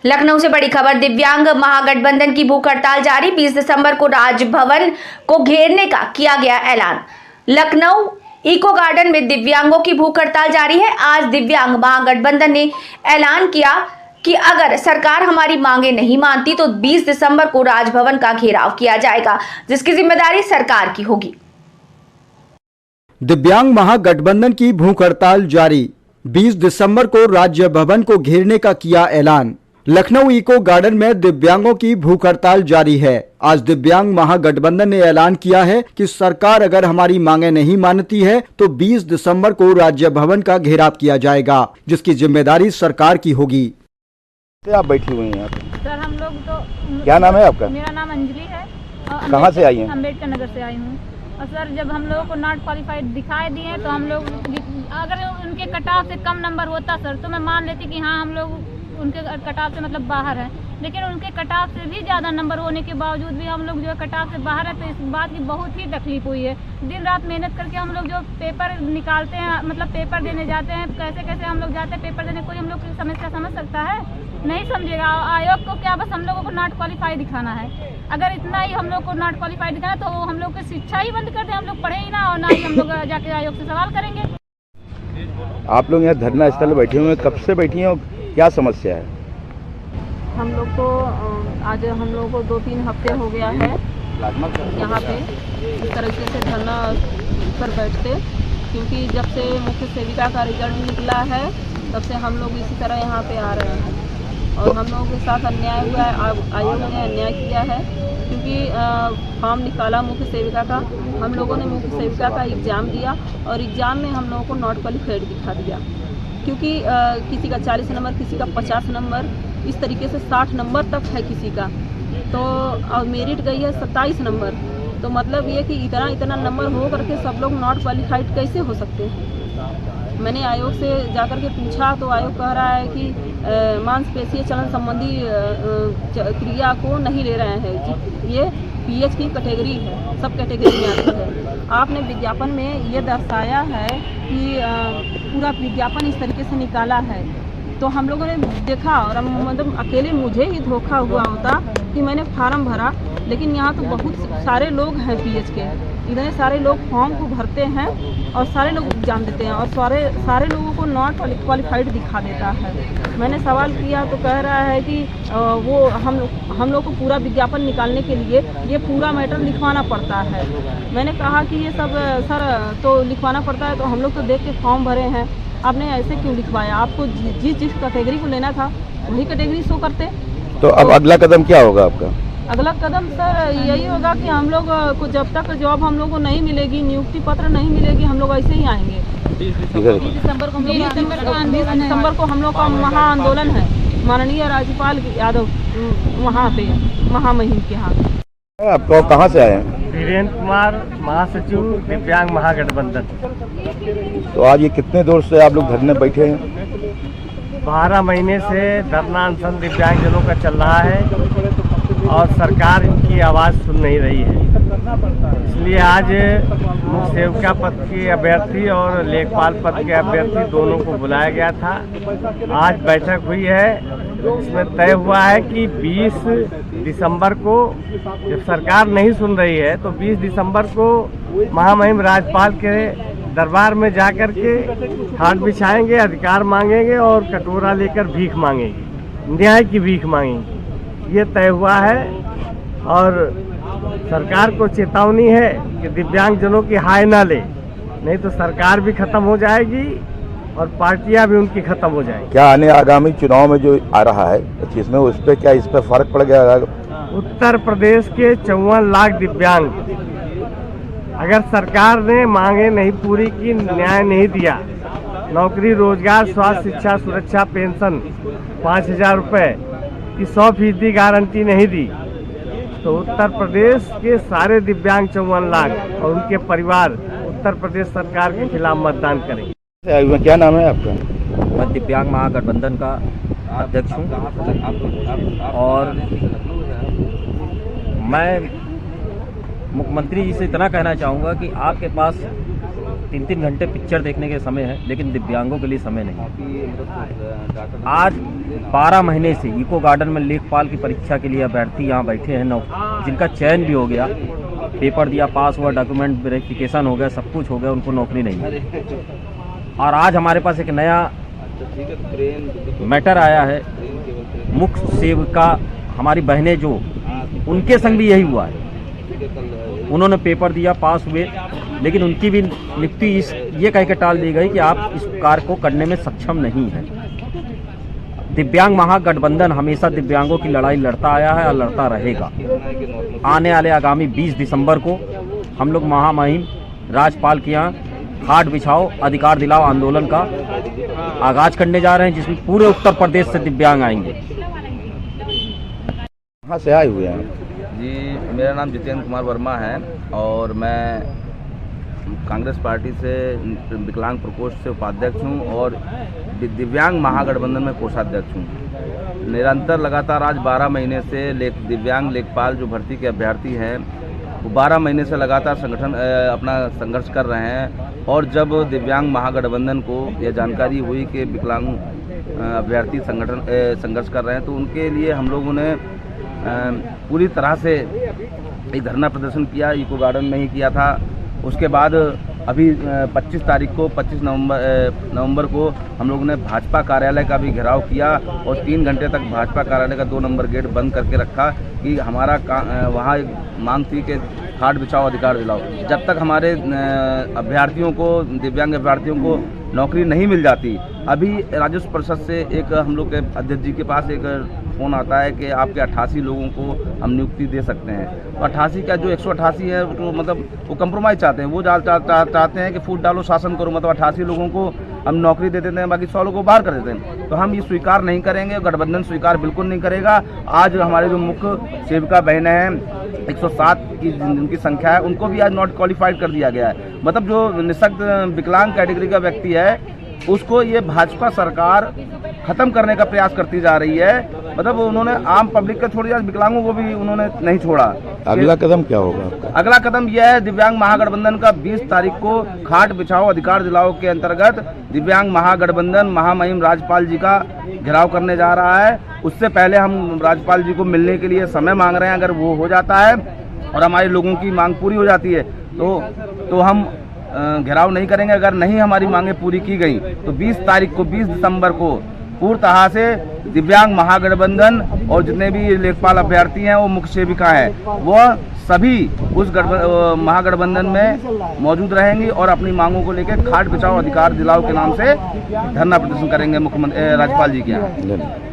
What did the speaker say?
लखनऊ से बड़ी खबर। दिव्यांग महागठबंधन की भूख हड़ताल जारी। 20 दिसंबर को राजभवन को घेरने का किया गया ऐलान। लखनऊ इको गार्डन में दिव्यांगों की भूख हड़ताल जारी है। आज दिव्यांग महागठबंधन ने ऐलान किया कि अगर सरकार हमारी मांगे नहीं मानती तो 20 दिसंबर को राजभवन का घेराव किया जाएगा, जिसकी जिम्मेदारी सरकार की होगी। दिव्यांग महागठबंधन की भूख हड़ताल जारी। 20 दिसंबर को राज्य भवन को घेरने का किया ऐलान। लखनऊ इको गार्डन में दिव्यांगों की भूख हड़ताल जारी है। आज दिव्यांग महागठबंधन ने ऐलान किया है कि सरकार अगर हमारी मांगे नहीं मानती है तो 20 दिसंबर को राज्य भवन का घेराव किया जाएगा, जिसकी जिम्मेदारी सरकार की होगी। आप बैठी हुई हैं यहाँ पे? सर हम लोग तो, क्या नाम है आपका? मेरा नाम अंजलि है। कहाँ से आई हैं? अम्बेडकर नगर से आई हूँ। और सर जब हम लोगों को नॉट क्वालिफाइड दिखाई दिए तो हम लोग, अगर उनके कटाव से कम नंबर होता सर तो मैं मान लेती कि हाँ हम लोग उनके कटाव से मतलब बाहर है, लेकिन उनके कटाव से भी ज़्यादा नंबर होने के बावजूद भी हम लोग जो है कटाव से बाहर है। तो इस बात की बहुत ही तकलीफ हुई है। दिन रात मेहनत करके हम लोग जो पेपर निकालते हैं, मतलब पेपर देने जाते हैं, कैसे कैसे हम लोग जाते हैं पेपर देने, कोई हम लोग की समस्या समझ सकता है? नहीं समझेगा। आयोग को क्या बस हम लोगों को नॉट क्वालिफाई दिखाना है। अगर इतना ही हम लोग को नॉट क्वालिफाई दिखाना तो हम लोग की शिक्षा ही बंद कर दें, हम लोग पढ़े ही ना और ना ही हम लोग जाके आयोग से सवाल करेंगे। आप लोग यहाँ धरना स्थल बैठे हुए हैं, कब से बैठी हैं और क्या समस्या है? हम लोग को आज हम लोगों को 2-3 हफ्ते हो गया है यहाँ पे इस तरीके से धरना पर बैठते, क्योंकि जब से मुख्य सेविका का रिजल्ट निकला है तब से हम लोग इसी तरह यहाँ पे आ रहे हैं और हम लोगों के साथ अन्याय हुआ है। आयोग ने अन्याय किया है क्योंकि फॉर्म निकाला मुख्य सेविका का, हम लोगों ने मुख्य सेविका का एग्ज़ाम दिया और एग्ज़ाम में हम लोगों को नॉट क्वालिफाइड दिखा दिया, क्योंकि किसी का 40 नंबर, किसी का 50 नंबर, इस तरीके से 60 नंबर तक है किसी का। तो और मेरिट गई है 27 नंबर। तो मतलब ये कि इतना नंबर हो करके सब लोग नॉट क्वालिफाइड कैसे हो सकते हैं? मैंने आयोग से जाकर के पूछा तो आयोग कह रहा है कि मांसपेशीय चलन संबंधी क्रिया को नहीं ले रहे हैं। ये पीएच की कैटेगरी है, सब कैटेगरी में आती है। आपने विज्ञापन में ये दर्शाया है कि पूरा विज्ञापन इस तरीके से निकाला है, तो हम लोगों ने देखा और मतलब अकेले मुझे ही धोखा हुआ होता कि मैंने फार्म भरा, लेकिन यहाँ तो बहुत सारे लोग हैं पीएच के, इतने सारे लोग फॉर्म को भरते हैं और सारे लोग एग्जाम देते हैं और सारे लोगों को नॉट क्वालिफाइड दिखा देता है। मैंने सवाल किया तो कह रहा है कि वो हम लोग को पूरा विज्ञापन निकालने के लिए ये पूरा मैटर लिखवाना पड़ता है। मैंने कहा कि ये सब सर तो लिखवाना पड़ता है तो हम लोग तो देख के फॉर्म भरे हैं, आपने ऐसे क्यों लिखवाया? आपको जिस कैटेगरी को लेना था वही कैटेगरी शो करते। तो अब अगला कदम क्या होगा आपका? अगला कदम सर यही होगा कि हम लोग को जब तक जॉब हम लोग को नहीं मिलेगी, नियुक्ति पत्र नहीं मिलेगी, हम लोग ऐसे ही आएंगे। 20 दिसंबर को हम लोग का महा आंदोलन है, माननीय राज्यपाल यादव वहाँ पे महामहिम के यहाँ। आपको कहाँ से आए हैं? वीरेंद्र कुमार, महासचिव दिव्यांग महागठबंधन। तो आज ये कितने देर से आप लोग धरने बैठे हैं? 12 महीने से धरना अनशन दिव्यांगजनों का चल रहा है और सरकार इनकी आवाज़ सुन नहीं रही है। इसलिए आज मुख्य सेविका पद के अभ्यर्थी और लेखपाल पद के अभ्यर्थी दोनों को बुलाया गया था। आज बैठक हुई है, इसमें तय हुआ है कि 20 दिसंबर को, जब सरकार नहीं सुन रही है तो 20 दिसंबर को महामहिम राज्यपाल के दरबार में जाकर के हाथ बिछाएंगे, अधिकार मांगेंगे और कटोरा लेकर भीख मांगेंगे, न्याय की भीख मांगेंगे। ये तय हुआ है और सरकार को चेतावनी है कि दिव्यांगजनों की हाय ना ले, नहीं तो सरकार भी खत्म हो जाएगी और पार्टियां भी उनकी खत्म हो जाएगी। क्या आने आगामी चुनाव में जो आ रहा है इसमें उस पर क्या इस पर फर्क पड़ गया? उत्तर प्रदेश के 54 लाख दिव्यांग, अगर सरकार ने मांगे नहीं पूरी की, न्याय नहीं दिया, नौकरी, रोजगार, स्वास्थ्य, शिक्षा, सुरक्षा, पेंशन 5000 रुपये की 100% गारंटी नहीं दी, तो उत्तर प्रदेश के सारे दिव्यांग 54 लाख और उनके परिवार उत्तर प्रदेश सरकार के खिलाफ मतदान करेंगे। क्या नाम है आपका? मैं दिव्यांग महागठबंधन का अध्यक्ष हूँ और मैं मुख्यमंत्री जी से इतना कहना चाहूँगा कि आपके पास 3-3 घंटे पिक्चर देखने के समय है, लेकिन दिव्यांगों के लिए समय नहीं। आज 12 महीने से इको गार्डन में लेखपाल की परीक्षा के लिए अभ्यर्थी यहाँ बैठे हैं, जिनका चयन भी हो गया, पेपर दिया, पास हुआ, डॉक्यूमेंट वेरिफिकेशन हो गया, सब कुछ हो गया, उनको नौकरी नहीं है। और आज हमारे पास एक नया मैटर आया है, मुख्य सेविका हमारी बहनें जो, उनके संग भी यही हुआ है। उन्होंने पेपर दिया, पास हुए, लेकिन उनकी भी नियुक्ति ये कह के टाल दी गई कि आप इस कार्य को करने में सक्षम नहीं हैं। दिव्यांग महागठबंधन हमेशा दिव्यांगों की लड़ाई लड़ता आया है और लड़ता रहेगा। आने वाले आगामी 20 दिसंबर को हम लोग महामहिम राज्यपाल के यहाँ खाट बिछाओ अधिकार दिलाओ आंदोलन का आगाज करने जा रहे हैं, जिसमें पूरे उत्तर प्रदेश से दिव्यांग आएंगे। कहाँ से आए हुए हैं? जी, मेरा नाम जितेंद्र कुमार वर्मा है और मैं कांग्रेस पार्टी से विकलांग प्रकोष्ठ से उपाध्यक्ष हूँ और दिव्यांग महागठबंधन में कोषाध्यक्ष हूँ। निरंतर लगातार आज 12 महीने से दिव्यांग लेखपाल जो भर्ती के अभ्यर्थी हैं वो 12 महीने से लगातार अपना संघर्ष कर रहे हैं। और जब दिव्यांग महागठबंधन को यह जानकारी हुई कि विकलांग अभ्यर्थी संघर्ष कर रहे हैं, तो उनके लिए हम लोगों ने पूरी तरह से एक धरना प्रदर्शन किया, इको गार्डन में ही किया था। उसके बाद अभी 25 नवंबर को हम लोगों ने भाजपा कार्यालय का भी घेराव किया और 3 घंटे तक भाजपा कार्यालय का 2 नंबर गेट बंद करके रखा कि हमारा वहाँ एक मांग थी कि खाट बिछाओ अधिकार दिलाओ। जब तक हमारे अभ्यर्थियों को, दिव्यांग अभ्यर्थियों को नौकरी नहीं मिल जाती, अभी राजस्व परिषद से एक हम लोग के अध्यक्ष जी के पास एक फ़ोन आता है कि आपके 88 लोगों को हम नियुक्ति दे सकते हैं। तो 88 का जो 188 है तो मतलब वो कंप्रोमाइज़ चाहते हैं, वो चाहते हैं कि फूट डालो शासन करो, मतलब 88 लोगों को हम नौकरी दे देते हैं, बाकी 100 लोगों को बाहर कर देते हैं। तो हम ये स्वीकार नहीं करेंगे, गठबंधन स्वीकार बिल्कुल नहीं करेगा। आज हमारे जो मुख्य सेविका बहनें हैं 107 की जिनकी संख्या है, उनको भी आज नॉट क्वालिफाइड कर दिया गया है। मतलब जो निःशक्त विकलांग कैटेगरी का व्यक्ति है उसको ये भाजपा सरकार खत्म करने का प्रयास करती जा रही है। मतलब उन्होंने आम पब्लिक का छोड़ दिया, विकलांगों को भी उन्होंने नहीं छोड़ा। अगला कदम क्या होगा आपका? अगला कदम यह है, दिव्यांग महागठबंधन का 20 तारीख को खाट बिछाओ अधिकार दिलाओ के अंतर्गत दिव्यांग महागठबंधन महामहिम राज्यपाल जी का घेराव करने जा रहा है। उससे पहले हम राज्यपाल जी को मिलने के लिए समय मांग रहे हैं। अगर वो हो जाता है और हमारे लोगों की मांग पूरी हो जाती है तो हम घेराव नहीं करेंगे। अगर नहीं हमारी मांगें पूरी की गई तो 20 दिसंबर को पूर्णतः से दिव्यांग महागठबंधन और जितने भी लेखपाल अभ्यर्थी हैं वो मुख्य सेविका हैं, वह सभी उस महागठबंधन में मौजूद रहेंगी और अपनी मांगों को लेकर खाट बिछाओ अधिकार दिलाओ के नाम से धरना प्रदर्शन करेंगे मुख्यमंत्री राज्यपाल जी के यहाँ।